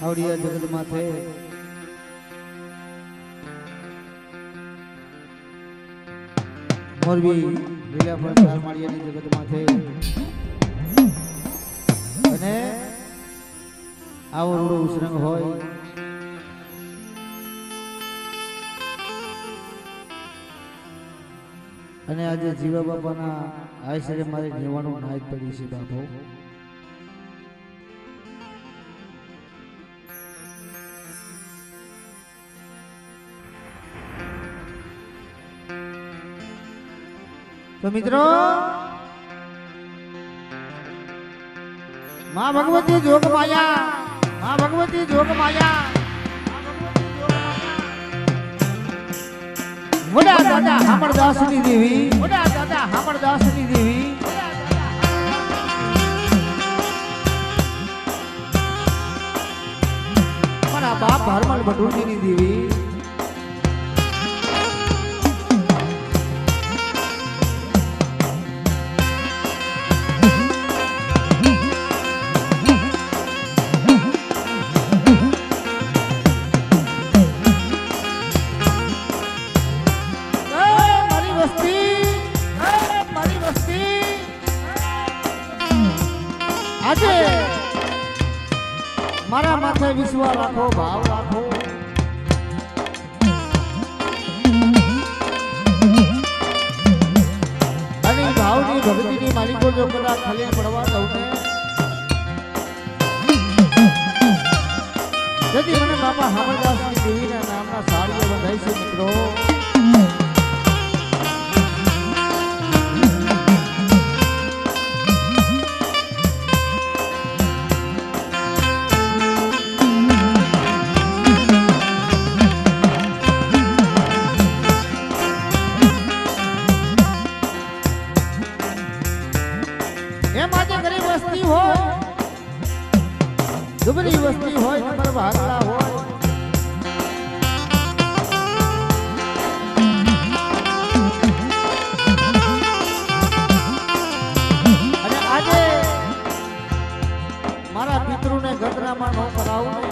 આવડિયા જગત માથે મોરબી લીલાપર ચારમાળિયાની જગત માથે અને આવો રૂડો ઉસરંગ હોય અને આજે જીવા બાપાના આશરે મારે રહેવાનું નાયક પડી છે બાપો. તો મિત્રો માં ભગવતી જોગ માયા, માં ભગવતી જોગ માયા, મોડા દાદા હામળદાસની દેવી, મોડા દાદા હામળદાસની દેવી, મારા બાપ હરમલ ભટુરજીની દેવી, આજે મારા માથે વિશ્વાસ રાખો, ભાવ રાખો. અને ભાવની ભક્તિની માલિકો જો કદાચ ખાલી પડવા દઉં ને જેથી મને બાપા હામળદાસની દેવીના નામના સાડીઓ બંધાય છે મિત્રો. દુબળી વસ્તી હોય નંબર ભાગલા હોય અને આજે મારા પિતૃને ગદરામાં ન કરાવું ને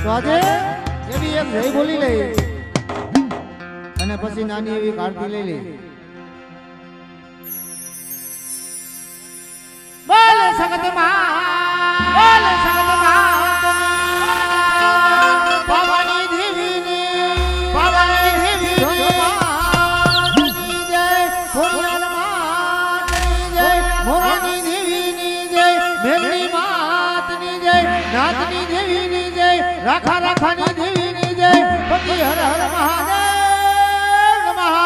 તો આજે એવી એક જય બોલી લઈ અને પછી નાની એવી કારતી લઈ લઈ. બોલ સગતમાં, બોલ સગતમાં પાવાની દેવીની, પાવાની દેવીની જય, ભોળાનાથ માતની જય, મોરાની દેવીની જય, મેઘની માતની જય, નાથની દેવીની જય, રાખા રાખાની દેવીની જય, પતિ હર હર મહાદેવ નમઃ.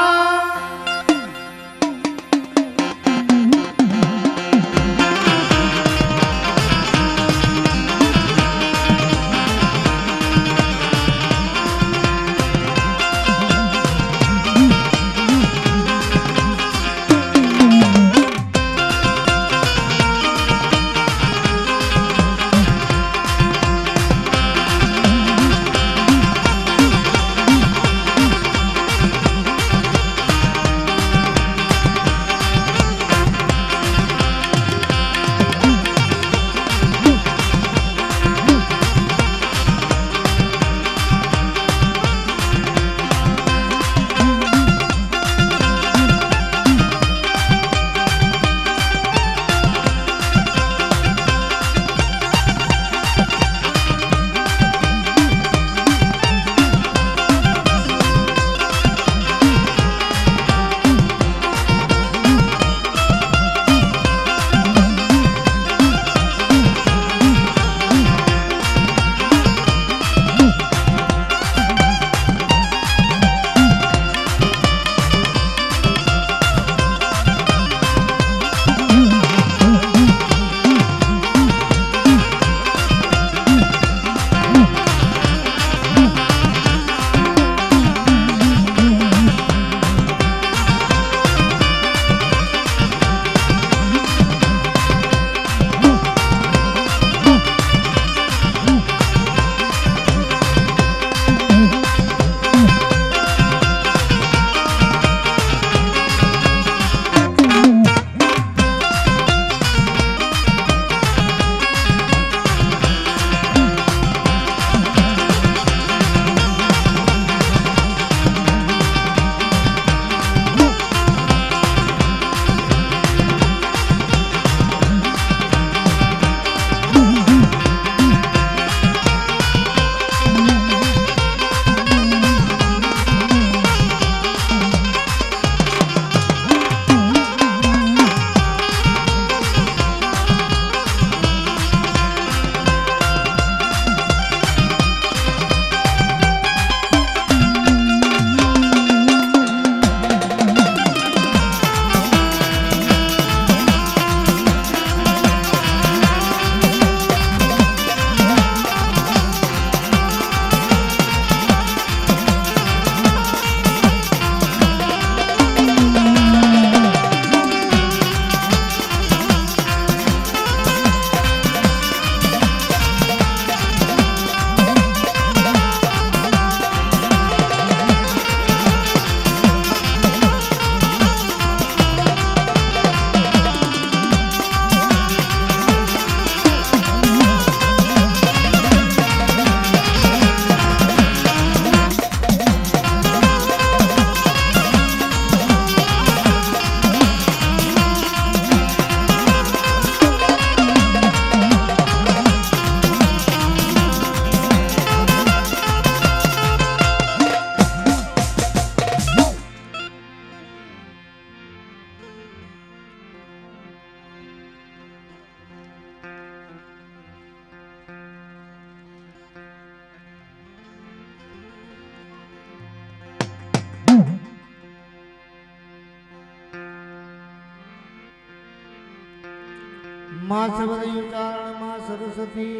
માં સબદ ઉચ્ચારણ માં સરસ્વતી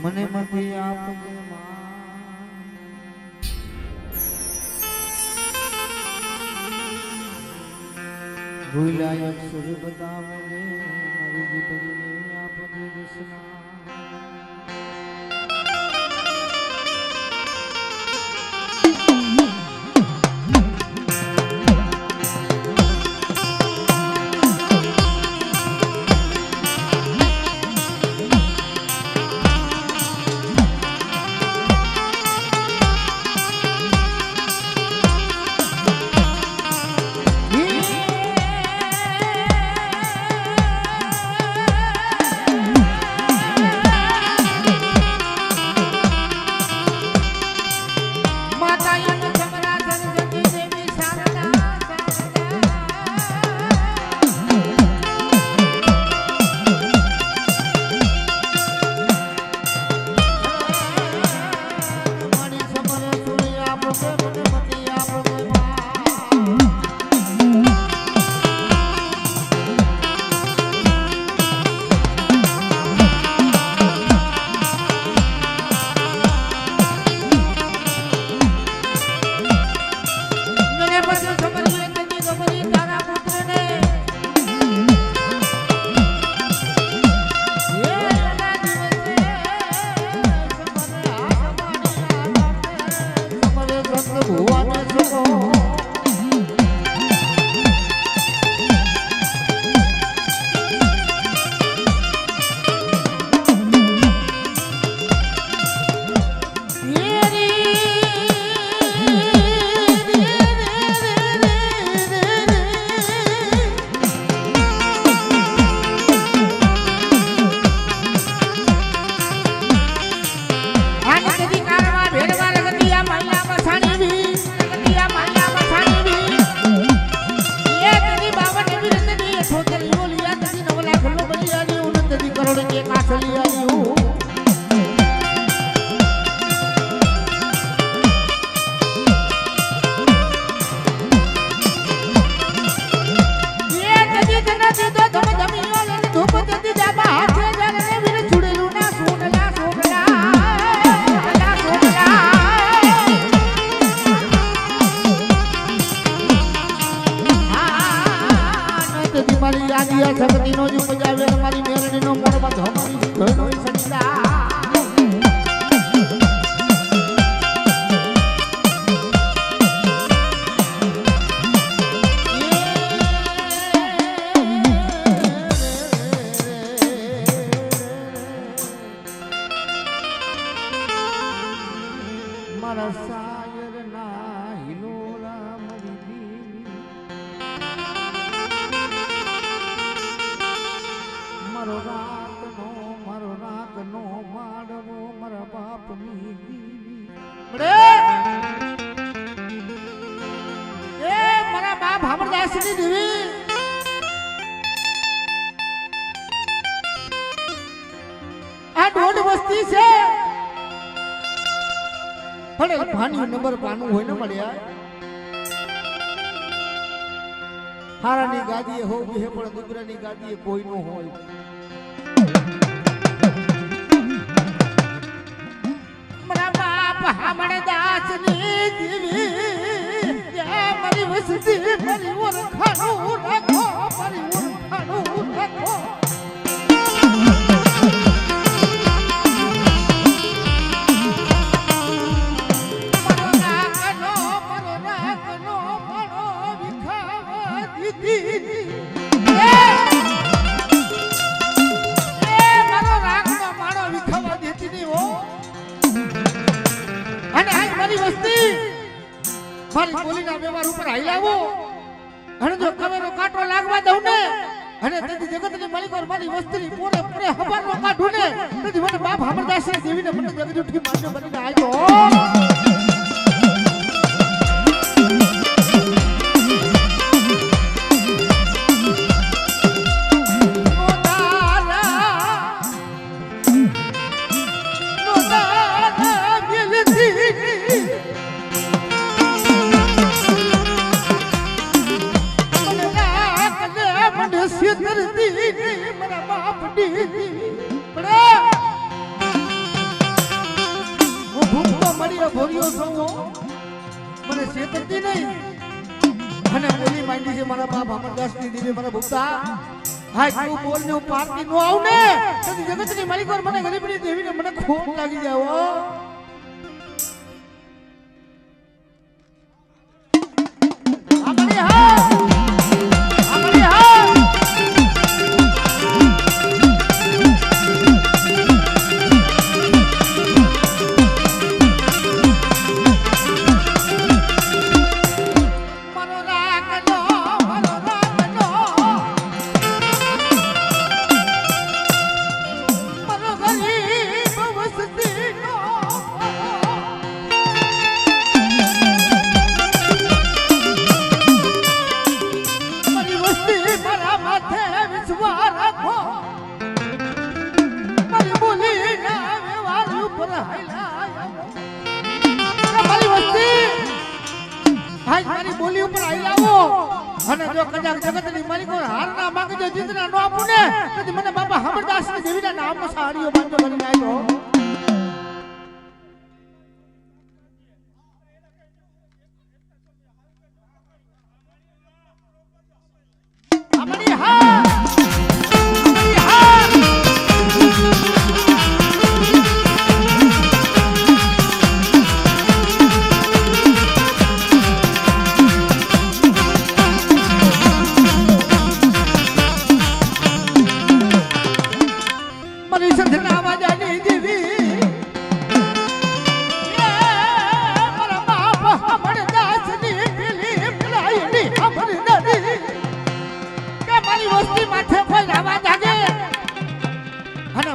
મને મતી આપજે ભૂલાય અક્ષર બતાવજે મારી દીકરીને આપજે દર્શના શક્તિનો જ બજાવે મારી મેરડીનો મોડમાં ધમારી ઘણો સંતા મારા સાયર ના હિલોરા મરી મારો રાતનો માડવો મારા બાપની એ મારા બાપ અમરદાસની દેવી આ દોઢ વસ્તી છે પણ ભાની નંબર પાનું હોય ને મળ્યા હારાની ગાદીએ હોવી હે પણ દીકરાની ગાદીએ કોઈ નો હોય મારા બાપ અમરદાસની દેવી મારી વસ્તી મારી ઓળખાણું રાખો મારી ઓળખાણું રાખો મારી બોલીના વ્યવહાર ઉપર હાઈ લાવો અને જો કવેરો કાટો લાગવા દઉં ને અને તેથી જગતની માલિકો મારી વસ્તીની પૂરે પૂરે હવાનો કાઢું ને તેથી મને બાપ અમરદાસ દેવીને મને જગત ઉઠી માન્યો બનીને આવ્યો ચલતી નહીં અને બોલી માંડી છે મારા બાપ અમરદાસ ની દેવી મારા ભૂતા હાય તું બોલ ને હું પારકી નો આવ ને તેથી જગતની માલિક ઓર મને ગરીબની દેવીને મને ખોટ લાગી જાય હો અને જો કદાચ જગતની માલિકો હાર ના માંગે જો જીતના નો આપું ને તો મને બાપા અમરદાસ ની દેવીના નામનો સાડીઓ બાંધો કરીને આવ્યો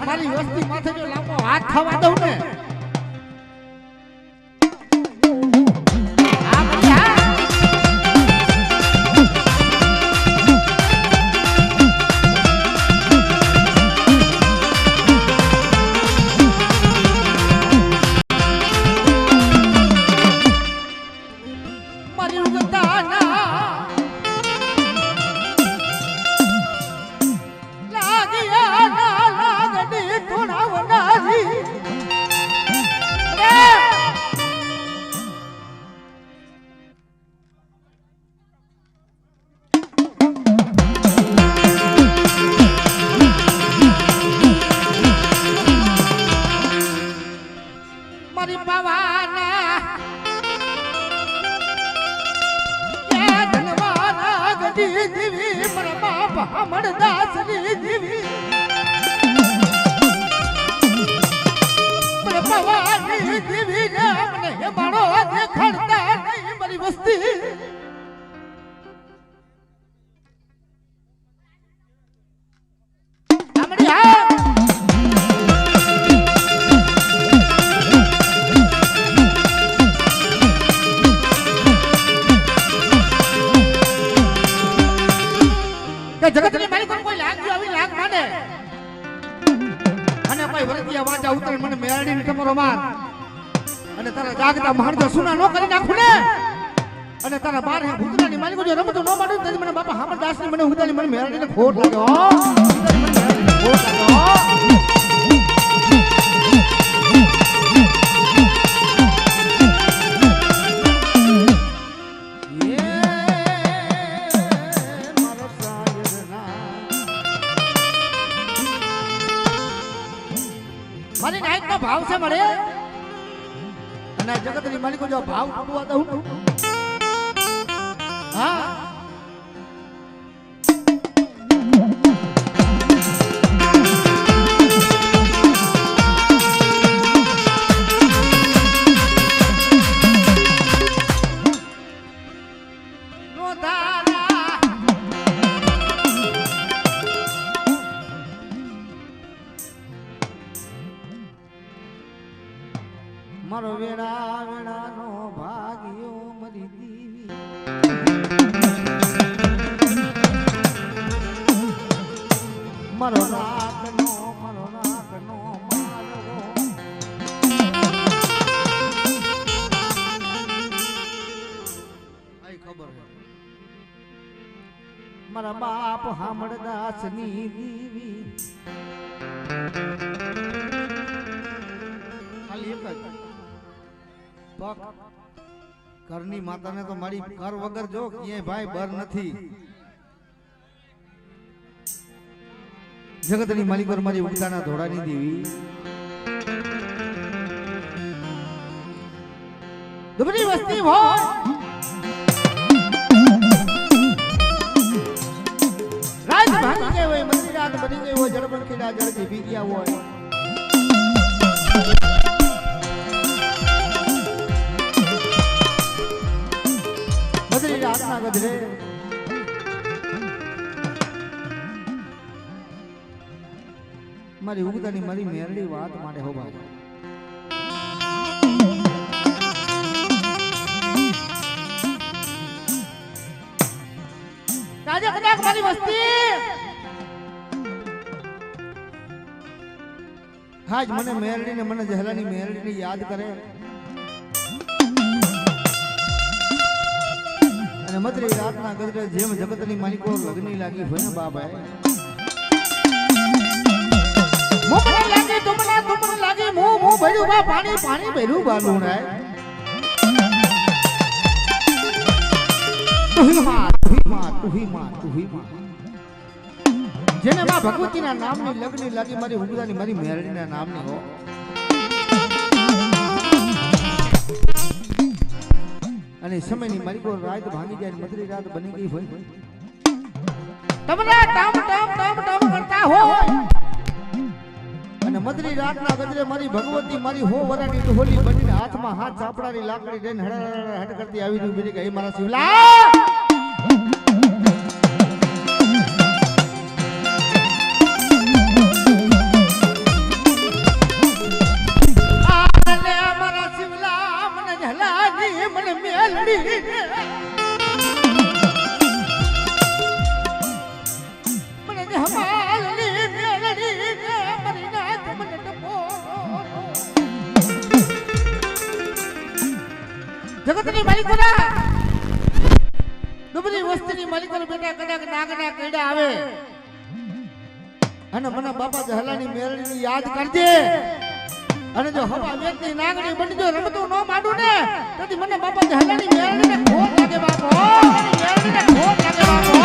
મારી વસ્તી માથે જો લાંબો હાથ થવા દઉં ને જગતની માલિક કોઈ લાગ્યો આવી લાગ માને અને કોઈ વરતિયા વાંચા ઉતરે મને મેરડીને તમારો માર અને તારા જાગતા મહારજો સુના નો કરી નાખું ને અને તારા બાર હે ભૂતરાની માલિકો જો રમતો નો માડું તો મને બાપા હામરદાસ ની મને ઉતારી મને મેરડીને ખોટ લાગ્યો ખોટ લાગ્યો મારી નાઈટ નો ભાવ છે મળે અને જગતની માલિકો જો ભાવ તૂટવા દઉં હા મારો વેડા વેડાનો ભાગ્યો મરી દીવી મારો નાકનો મારવો આઈ ખબર મારા બાપ હામળદાસ ની દીવી ખાલી એક જ કરની માતાને તો મારી કર વગર જો ક્યાંય ભાઈ બર નથી. જગતની માલિક પર મારી ઉગતાના ધોળાની દેવી દુબળી વસ્તી હોય રાત ભાંગી ગઈ હોય, મંદિર રાત બની ગઈ હોય, જળબણ ખેડા જળથી ભી ગયા હોય. બદરી રાતના ગજરે મારી ઉગતાની મારી મેરડી વાત માટે હો ભાઈ. રાજા કદાચ મારી વસ્તી હાજ મને મેરડી ને મને જહલાની મેરડી ને યાદ કરે અને મદરી રાતના ગજરે જેમ જગતની માલિકો લગ્ની લાગી હોય ને બાબા મુમને લાગી તુમને લાગી મો ભર્યું બા પાણી ભર્યું બાલું રે તુહી માં જેને માં ભગવતીના નામની લગ્ની લાગી મારી ઉગરાની મારી મેરડીના નામની હો. અને સમયની મારી કો રાત ભાંગી જાય મદરી રાત બની ગઈ હોય તમને ટમ કરતા હોય અને મદરી રાતના ગજરે મારી ભગવતી મારી હો વરાની ઢોલી બનીને હાથમાં હાથ ચાપડાની લાકડી લઈને હડ કરતી આવી રહી બીજી ગઈ મારા શિવલા જગતની માલિકોના દુબળી વસ્તીની માલિકોના બેટા કદાચ નાગના કઈડા આવે અને મને બાપા જહલાની મેરડીની યાદ કરજે અને જો હવા વેતની નાગણી બની જો રમતું ન માંડું ને તેથી મને બાપા જહલાની મેરડીને ખોટ લાગે બાપો મેરડીને ખોટ લાગે બાપો.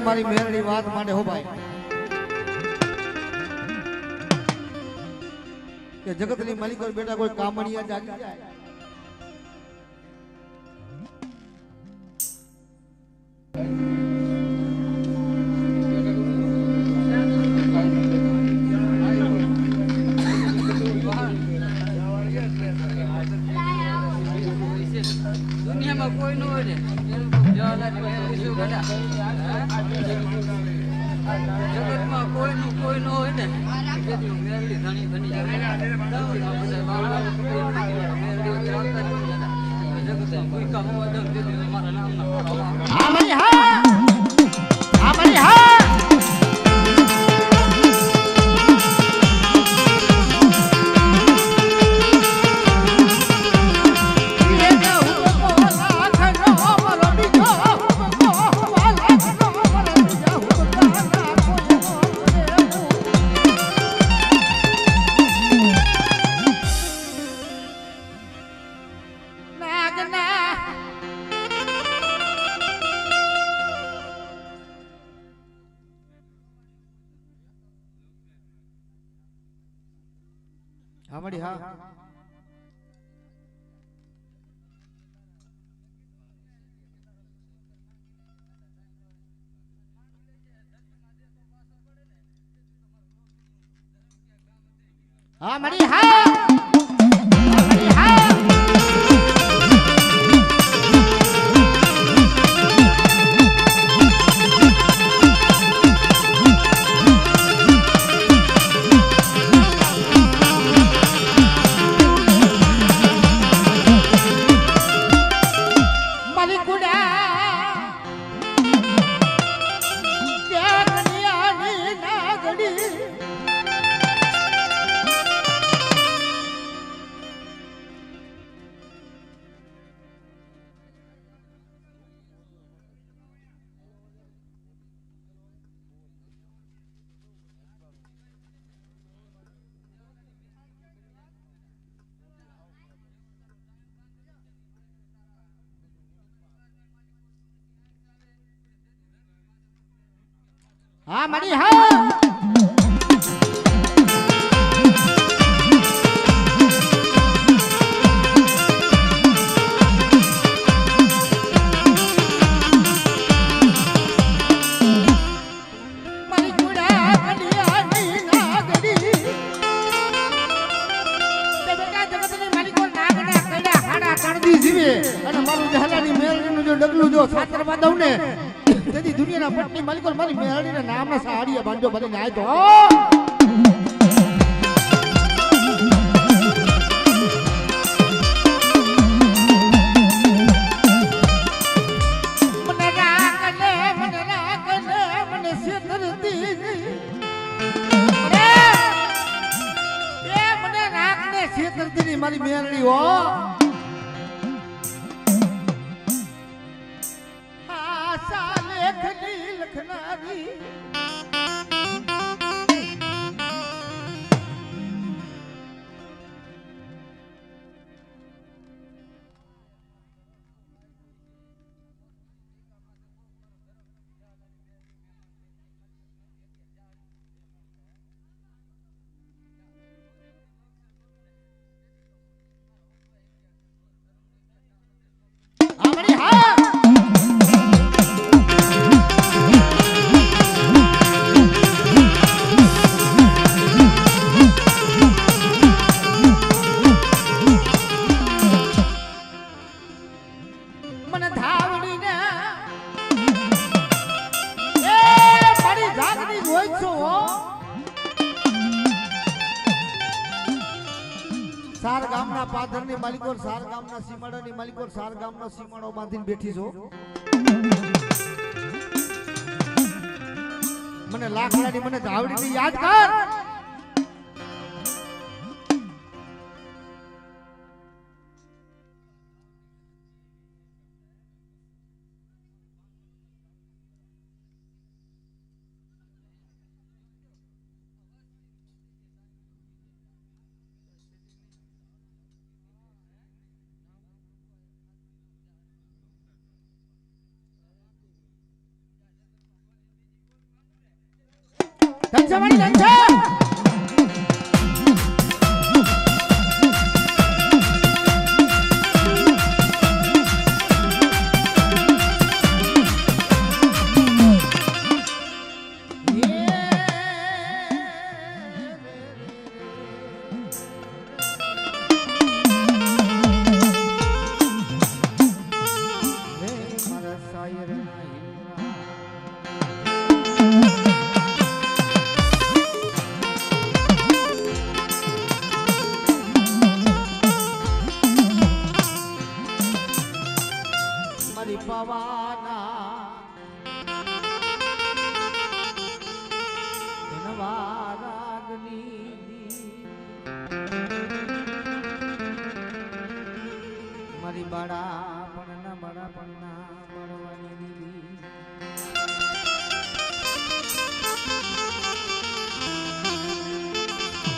મારી મેરડી વાત માટે હો ભાઈ કે જગતની માલિક બેટા કોઈ કામણિયા જાગી જાય દુનિયામાં કોઈ ન હોય ને જગતમાં કોઈ નો હોય ને મેરડી ઘણી બની જાય કોઈ કામ મારા નામ હામડી હા હા મળી હા મળી હા હા મળી હા અને મારું જહલાની મેળવીનું જો ડગલું જો સાતરમાં દઉં ને તેથી દુનિયાના પટની માલિકો મારી મેળવીના નામના સાડીએ બાંધો બનીને આય તો મને છેતરતી મને રાખને છેતરતી મારી મેળવી હો લખનારી સાર ગામના પાદરની માલિકો સાર ગામના સીમાડાની માલિકો સાર ગામનો સીમાડો બાંધીને બેઠી છો મને લાકડાની મને ધાવડીની યાદ કર ધનસાવાળી ધનસા મારી બાળા પણ મળવાની દીદી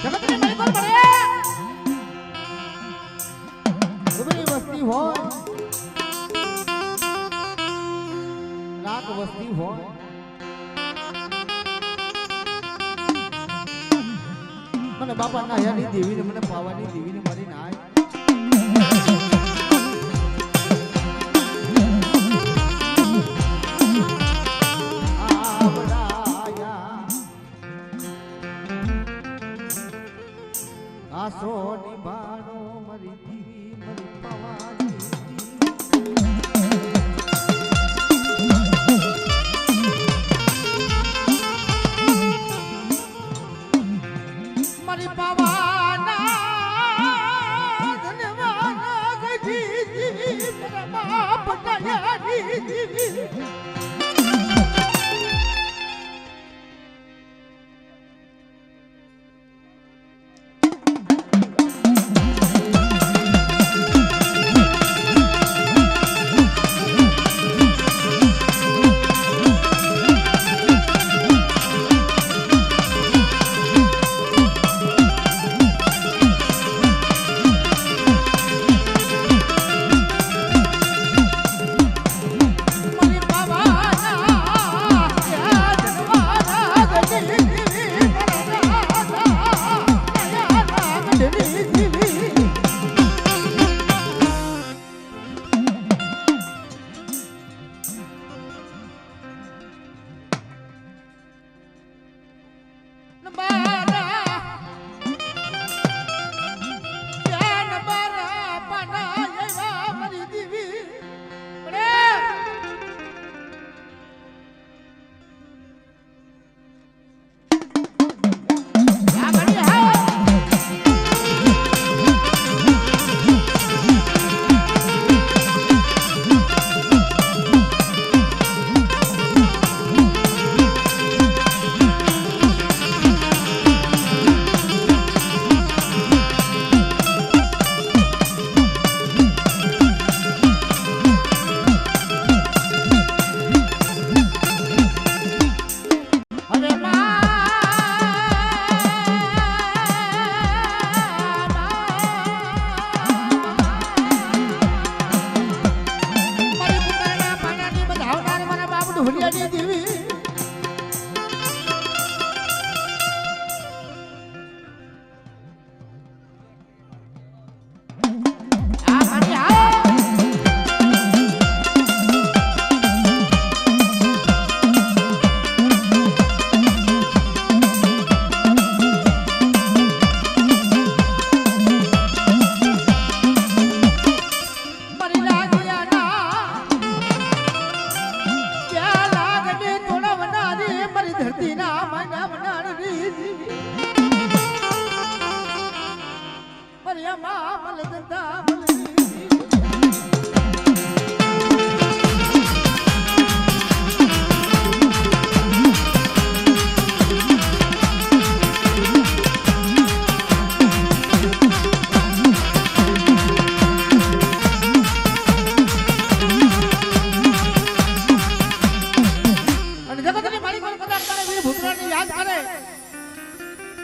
જગતની માલિકો મળે ઉબરી વસ્તી હોય રાત વસ્તી હોય મને બાપા ના યાની દેવીને મને પાવાની દેવીને મારી નાય ભાણો મારી દીવી મારી પવાની મારી પવાના ધનવાના ગજી મારા બાપ દયાની દીવી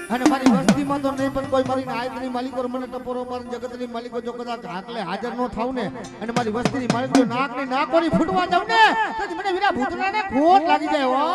અને મારી વસ્તીમાં તો નહીં પણ કોઈ મારી આયતની માલિકો મને ટપોરો મારી જગતની માલિકો જો કદાચ આકલે હાજર ન થાવ ને અને મારી વસ્તીની માલિક જો નાકની નાકોની ફૂટવા જાવ ને તો મને વીરા ભૂતરાને ખોટ લાગી જાય હો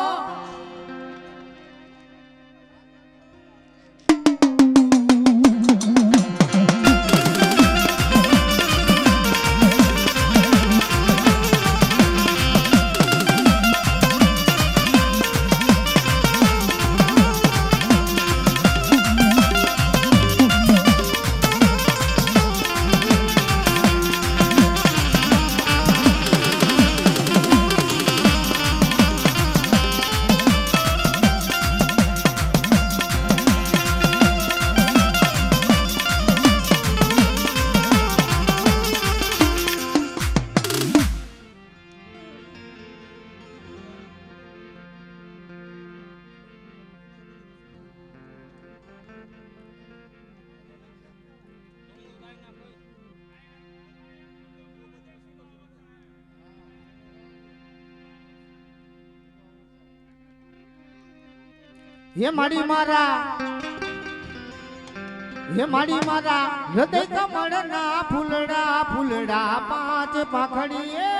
હે માડી મારા હૃદય કમળના ફૂલડા ફૂલડા પાંચ પાખડીએ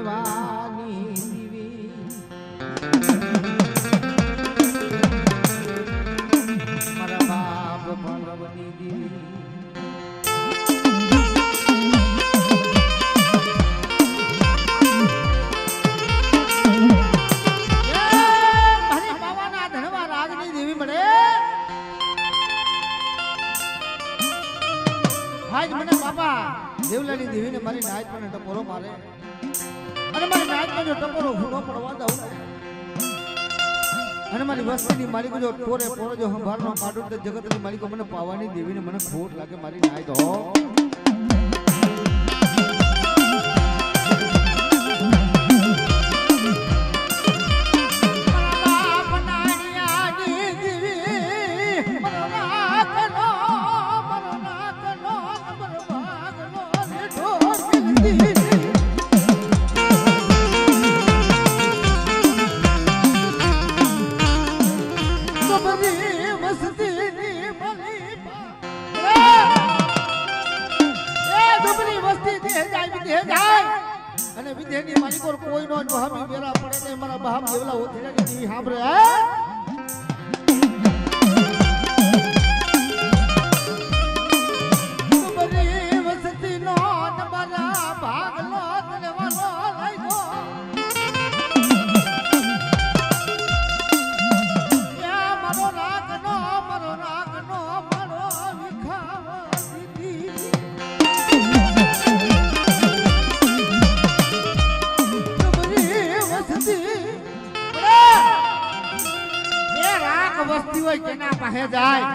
ભીવાની દેવી મારા બાપ ભગવતી દેવી આજ મને બાપા દેવલાની દેવીને મારી નાઈટ પર ટપોરો મારે અને મારી નાઈટ પર જો ટપોરો ફૂટો પડવા દઉં અને મારી વસ્તીની માલિકો જો ટોરે પોરો જો સંભાળનો કાઢું તો જગતની માલિકો મને પાવાની દેવીને મને ખોટ લાગે મારી નાઈટ હો અને વિધેની માલિકો કોઈ નો હમી બેરા પડે ને મારા બાપ દેવલા ઓથેડાની દેવી સાંભળે હે વસતી નો મારા ભાગલો લેવાનો લઈ દો યા મારો રાગનો મારો વિખાવા દીધી વસ્તી હોય કેના પાસે જાય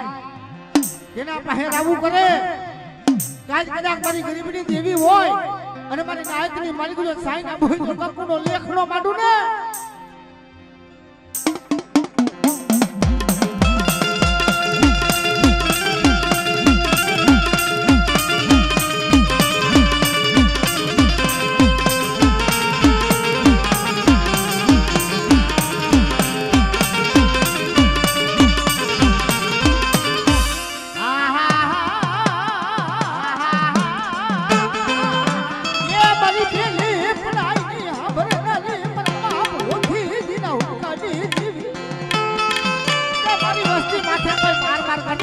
કેના પાસે રાવું કરે કાજ કદાચ મારી ગરીબની દેવી હોય અને મારી નાયકની માલિક જો સાઈ ના હોય તો કકુનો લેખનો માંડું ને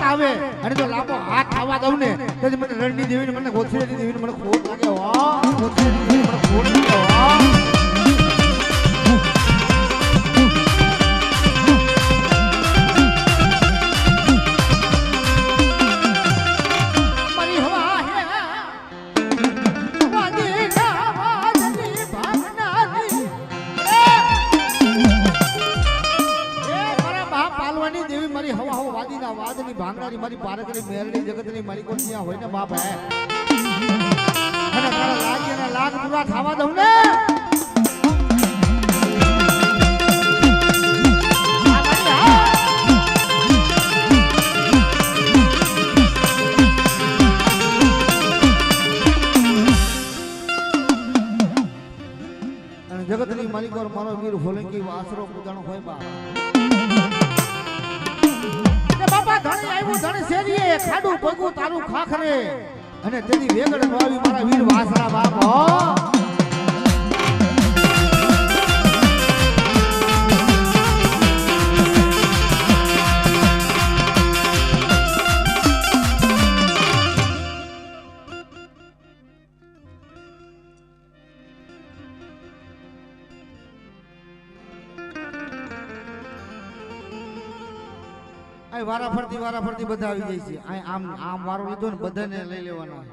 આવે અને જો લાંબો હાથ આવવા દઉં ને તો મને રણની દેવીને મને ગોથીની દેવીને મને ખોટ લાગે વાહ ગોથીની દેવીને મને ખોટ લાગે વાહ મારી હવા હે વાદી ના વાદની ભાગનારી એ મારા બાપ પાલવાની દેવી મારી હવા હવા વાદીના વાદની ભાંગનારી મારી પારકરી મેરડી જગતની માલિકો ત્યાં હોય ને બાપ હે અને તારા લાગીના લાગ પૂરા થવા દઉં ને અને જગતની માલિકો મારો વીર ફોલંકી આશરો પૂજાનો હોય બાપ બાપા ધણી આવ્યું ધણી શેરીએ ખાડું પગું તારું ખાખરે અને તેની વેગડ નો આવી મારા વીર વાસરા બાપ હો વારા ફરતી બધા આવી જાય છે આમ વારો લીધો ને બધાને લઈ લેવાનો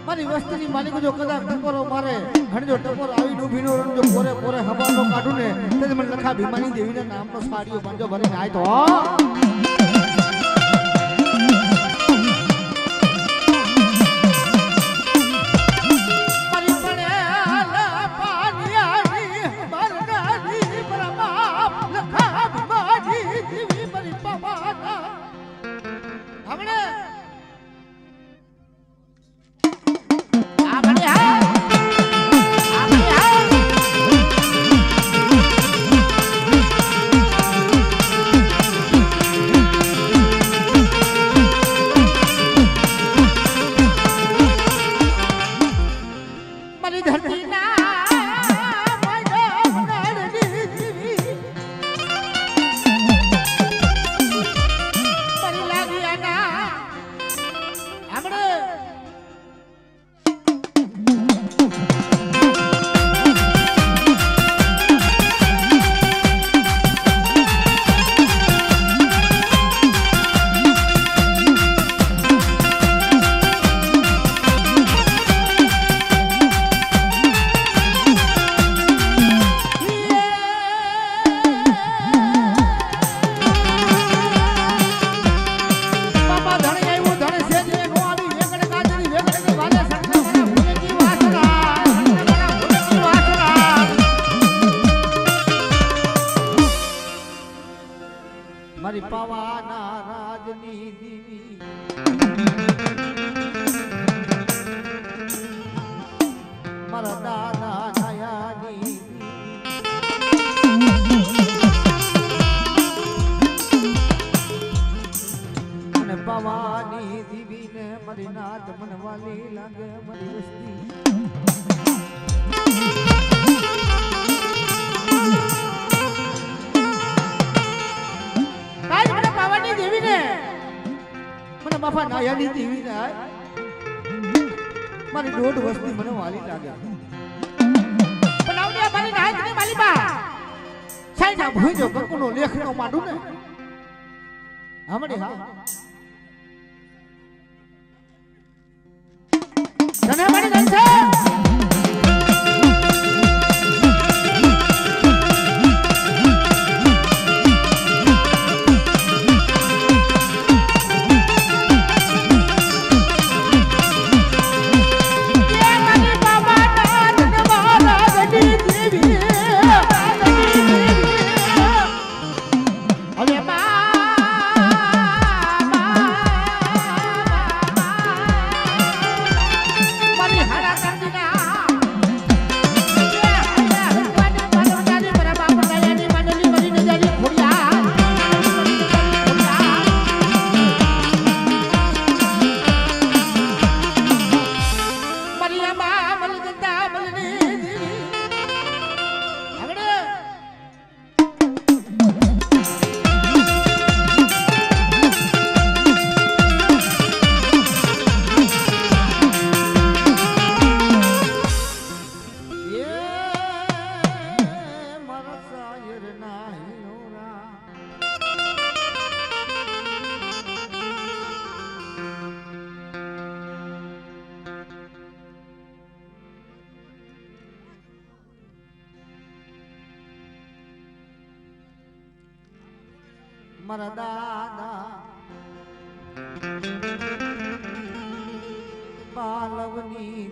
મારી વસ્તીની માલિકો જો કદાચ ટકોરો મારે અને જો ટકોર આવી ડૂબીનો જો પોરે પોરે હવાનો કાઢું ને તે મને લખા ભીમાની દેવીના નામનો સાડીઓ પાંજો ભરીને આય તો સમાજની દીવી મારા દાદા નાયાની મને પવાની દીવી ને મારી નાત મને વાલી લાગે મારી વસ્તી મને બાપા નાયાની દેવી ને મારી દોઢ વસ્તી મને વાલી લાગે પણ આવડે મારી નાયકની માલી બા સાઈના ભોજો કકુનો લેખનો માંડું ને હમણે હા તને મારી ગઈ છે મારા દાદા બાલવની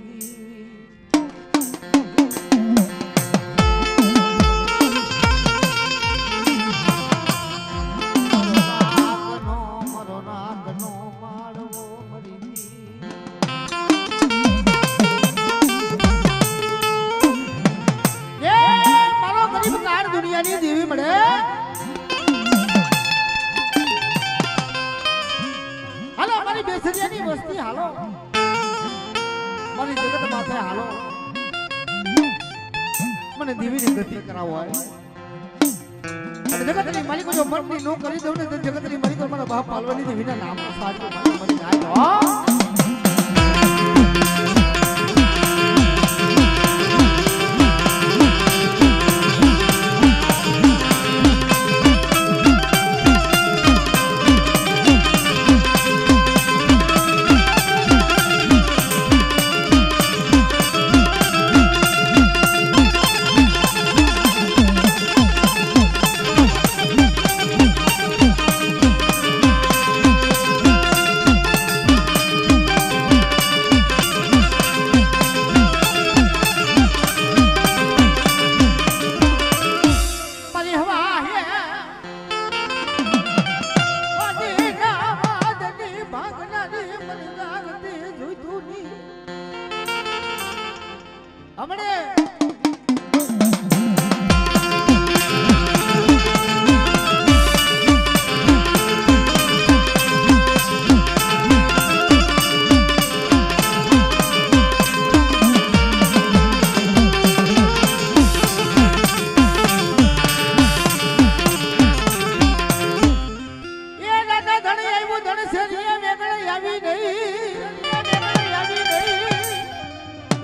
મારો રાગનો માળવો મરી મારો ગરીબ કાર દુનિયાની દેવી મળે બેસરિયાની વસ્તી હાલો મારી જગત માથે હાલો મને દેવીની ગતિ કરાવો અને જગતની માલિકો જો મનની નો કરી દઉં ને તો જગતની માલિકો મારા બાપ પાલવાની દેવીના નામ સાચું મને જાય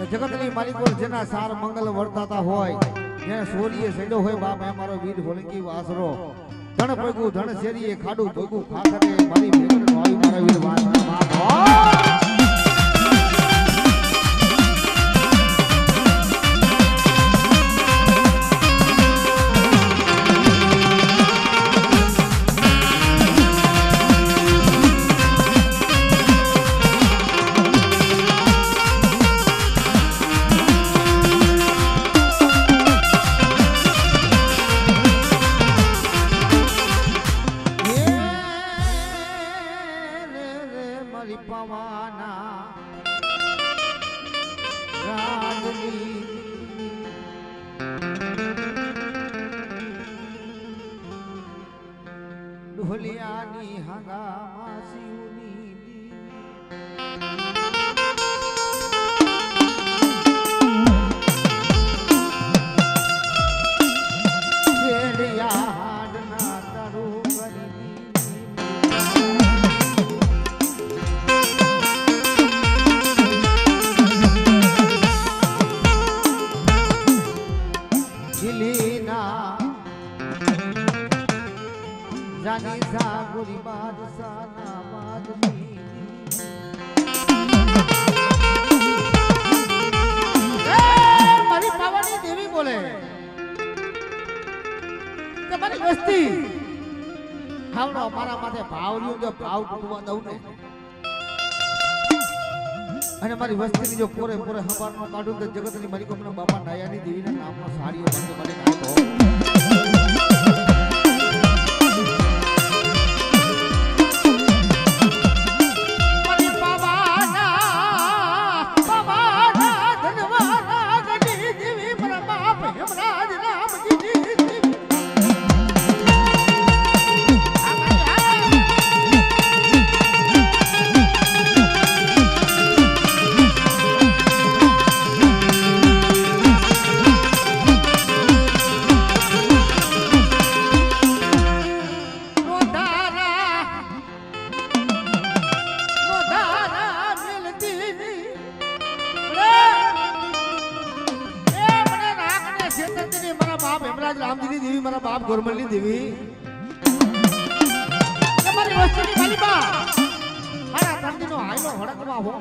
જગતની માલિકો જેના સાર મંગલ વર્તાતા હોય જેને સોરીએ સેડો હોય બાપ એ મારો વીર ભોલકી વાસરો ધણ પગું ધણ શેરીએ ખાડું ભગું ખાખરે મારી ભેગડ નો આવી મારા વીર વાસરો બાપ મારી પવાના રાજની ઢોલિયાની હંગામા શિવની શેડિયા હાડના તારું કરી દિલીના જાની સાગુરી બાદશાહના બાદની મારી પાવાની દેવી બોલે કે મારી વસ્તી હાવડો મારા માથે ભાવર્યું જો ભાવ તૂટવા દઉં ને અને મારી વસ્તીની જો પૂરે હવારનો કાઢું તો જગતની મારી કોમના બાપા નાયાની દેવીના નામનો સાડીઓ મને મને નાખો રામજીની દેવી મારા બાપ ગોરમલની દેવી તમારી વસ્તુની માલિકા મારા ધરતીનો હાયલો હડકવા હો